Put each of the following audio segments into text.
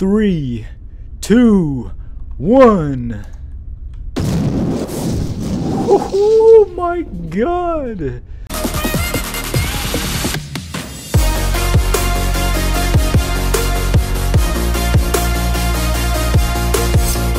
3, 2, 1. Oh my god!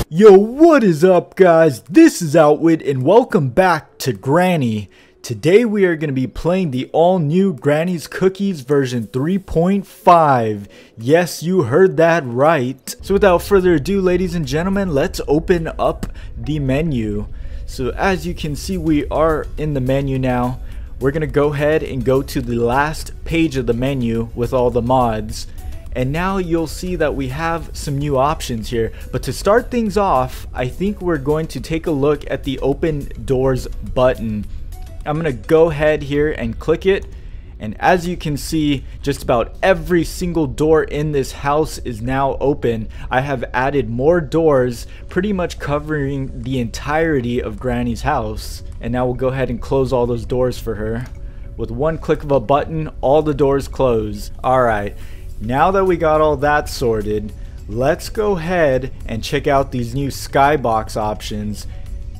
Yo, what is up guys? This is Outwitt and welcome back to Granny. Today we are going to be playing the all-new Granny's Cookies version 3.5. Yes, you heard that right. So without further ado, ladies and gentlemen, let's open up the menu. So as you can see, we are in the menu now. We're going to go ahead and go to the last page of the menu with all the mods. And now you'll see that we have some new options here. But to start things off, I think we're going to take a look at the open doors button. I'm going to go ahead here and click it. And as you can see, just about every single door in this house is now open. I have added more doors, pretty much covering the entirety of Granny's house. And now we'll go ahead and close all those doors for her. With one click of a button, all the doors close. Alright, now that we got all that sorted, let's go ahead and check out these new skybox options.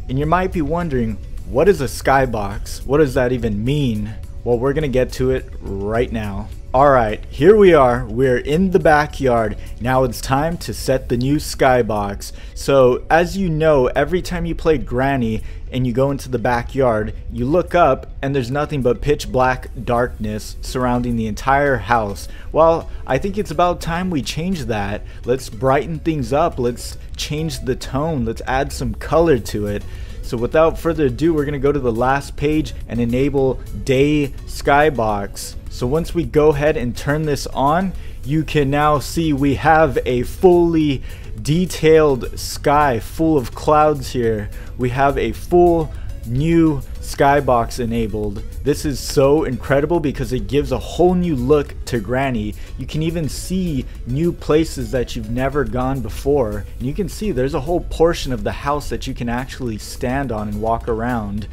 And you might be wondering, what is a skybox? What does that even mean? Well, we're gonna get to it right now. Alright, here we are. We're in the backyard. Now it's time to set the new skybox. So, as you know, every time you play Granny and you go into the backyard, you look up and there's nothing but pitch black darkness surrounding the entire house. Well, I think it's about time we change that. Let's brighten things up. Let's change the tone. Let's add some color to it. So without further ado, we're going to go to the last page and enable day skybox. So once we go ahead and turn this on, you can now see we have a fully detailed sky full of clouds here. We have a full new skybox enabled. This is so incredible because it gives a whole new look to Granny. You can even see new places that you've never gone before. And you can see there's a whole portion of the house that you can actually stand on and walk around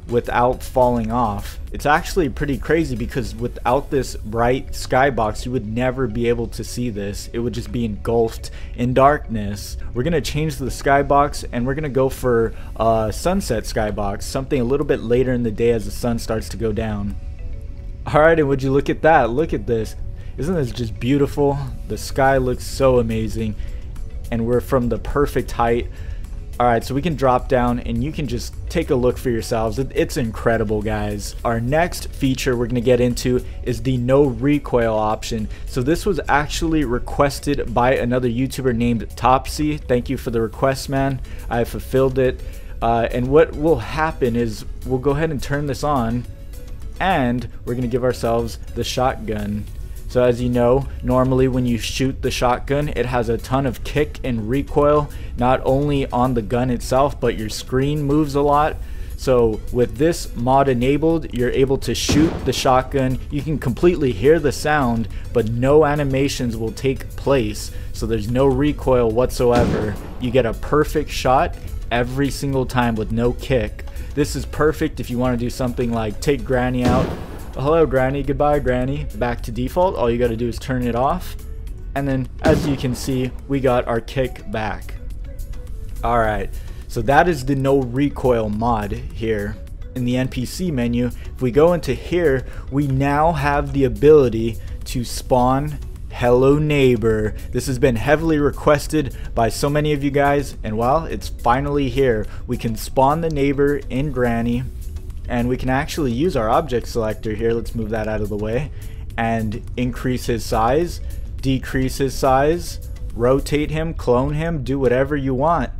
without falling off. It's actually pretty crazy because without this bright skybox, you would never be able to see this. It would just be engulfed in darkness. We're gonna change the skybox and we're gonna go for sunset skybox, something a little bit later in the day as the sun starts to go down. Alright, and would you look at that? Look at this. Isn't this just beautiful? The sky looks so amazing and we're from the perfect height. Alright, so we can drop down and you can just take a look for yourselves. It's incredible, guys. Our next feature we're going to get into is the no recoil option. So this was actually requested by another YouTuber named Topsy. Thank you for the request, man. I fulfilled it. And what will happen is we'll go ahead and turn this on and we're going to give ourselves the shotgun. So as you know, normally when you shoot the shotgun, it has a ton of kick and recoil, not only on the gun itself, but your screen moves a lot. So with this mod enabled, you're able to shoot the shotgun. You can completely hear the sound, but no animations will take place. So there's no recoil whatsoever. You get a perfect shot every single time with no kick. This is perfect if you want to do something like take Granny out. Hello Granny, goodbye Granny. Back to default, all you gotta do is turn it off. And then as you can see, we got our kick back. Alright, so that is the no recoil mod here. In the NPC menu, if we go into here, we now have the ability to spawn Hello Neighbor. This has been heavily requested by so many of you guys, and well, it's finally here. We can spawn the neighbor in Granny. And we can actually use our object selector here. Let's move that out of the way and increase his size, decrease his size, rotate him, clone him, do whatever you want.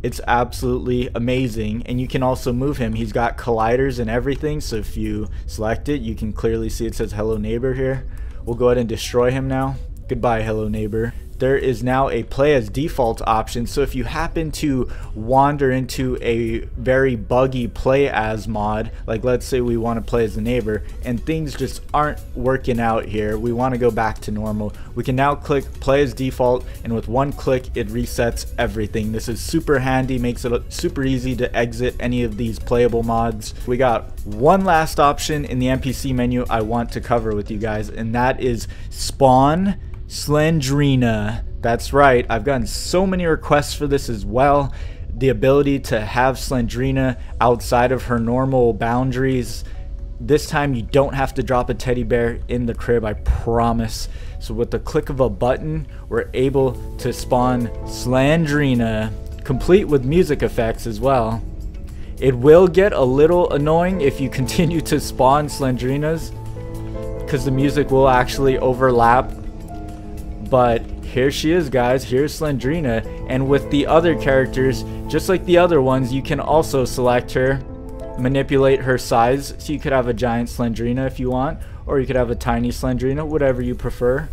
It's absolutely amazing. And you can also move him. He's got colliders and everything, so if you select it, you can clearly see it says Hello Neighbor here. We'll go ahead and destroy him now. Goodbye, Hello Neighbor. There is now a play as default option, so if you happen to wander into a very buggy play as mod, like let's say we want to play as the neighbor and things just aren't working out here, we want to go back to normal, we can now click play as default, and with one click it resets everything. This is super handy, makes it super easy to exit any of these playable mods. We got one last option in the NPC menu I want to cover with you guys, and that is spawn Slendrina. That's right, I've gotten so many requests for this as well. The ability to have Slendrina outside of her normal boundaries. This time you don't have to drop a teddy bear in the crib, I promise. So with the click of a button, we're able to spawn Slendrina, complete with music effects as well. It will get a little annoying if you continue to spawn Slendrinas, because the music will actually overlap. But here she is, guys. Here's Slendrina, and with the other characters, just like the other ones, you can also select her, manipulate her size. So you could have a giant Slendrina if you want, or you could have a tiny Slendrina, whatever you prefer.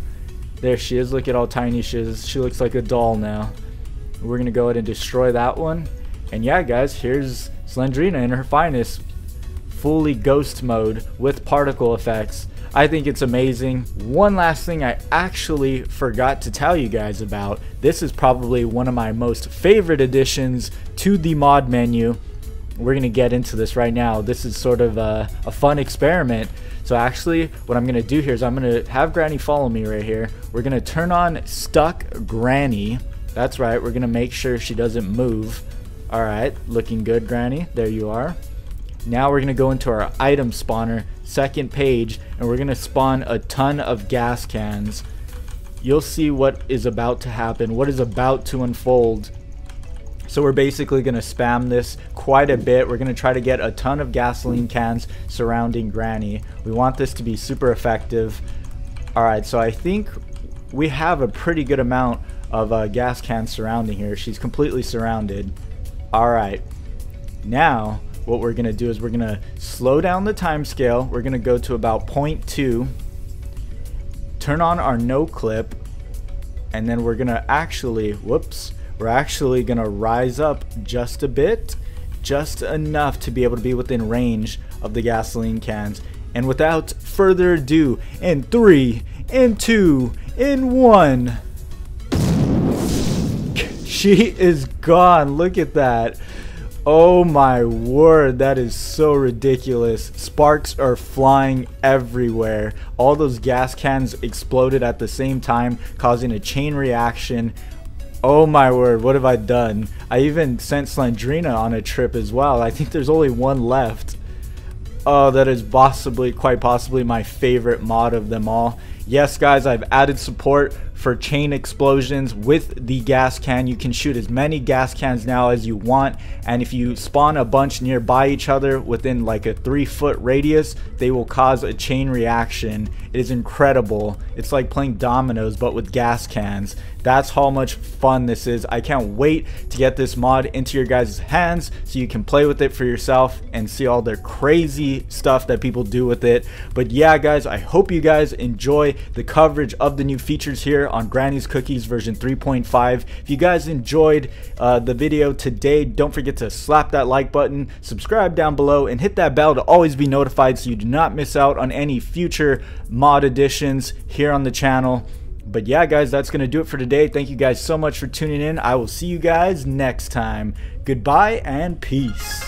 There she is. Look at how tiny she is. She looks like a doll now. We're gonna go ahead and destroy that one. And yeah, guys, here's Slendrina in her finest, fully ghost mode with particle effects. I think it's amazing. One last thing I actually forgot to tell you guys about. This is probably one of my most favorite additions to the mod menu. We're gonna get into this right now. This is sort of a fun experiment. So actually, what I'm gonna do here is I'm gonna have Granny follow me right here. We're gonna turn on Stuck Granny. That's right, we're gonna make sure she doesn't move. Alright, looking good, Granny. There you are. Now we're gonna go into our item spawner, second page, and we're gonna spawn a ton of gas cans. You'll see what is about to happen, what is about to unfold. So we're basically gonna spam this quite a bit. We're gonna try to get a ton of gasoline cans surrounding Granny. We want this to be super effective. Alright, so I think we have a pretty good amount of gas cans surrounding here. She's completely surrounded. Alright, now what we're gonna do is we're gonna slow down the time scale. We're gonna go to about 0.2, turn on our no clip, and then we're gonna actually, we're actually gonna rise up just a bit, just enough to be able to be within range of the gasoline cans. And without further ado, in 3, in 2, in 1, she is gone. Look at that. Oh my word, that is so ridiculous. Sparks are flying everywhere. All those gas cans exploded at the same time, causing a chain reaction. Oh my word, what have I done? I even sent Slendrina on a trip as well. I think there's only one left. Oh, that is quite possibly my favorite mod of them all. Yes, guys, I've added support for chain explosions with the gas can. You can shoot as many gas cans now as you want, and if you spawn a bunch nearby each other within like a 3-foot radius, they will cause a chain reaction. It is incredible. It's like playing dominoes but with gas cans. That's how much fun this is. I can't wait to get this mod into your guys' hands so you can play with it for yourself and see all the crazy stuff that people do with it. But yeah, guys, I hope you guys enjoy the coverage of the new features here on Granny's Cookies version 3.5. If you guys enjoyed the video today, don't forget to slap that like button, subscribe down below, and hit that bell to always be notified so you do not miss out on any future mod additions here on the channel. But yeah, guys, that's going to do it for today. Thank you guys so much for tuning in. I will see you guys next time. Goodbye and peace.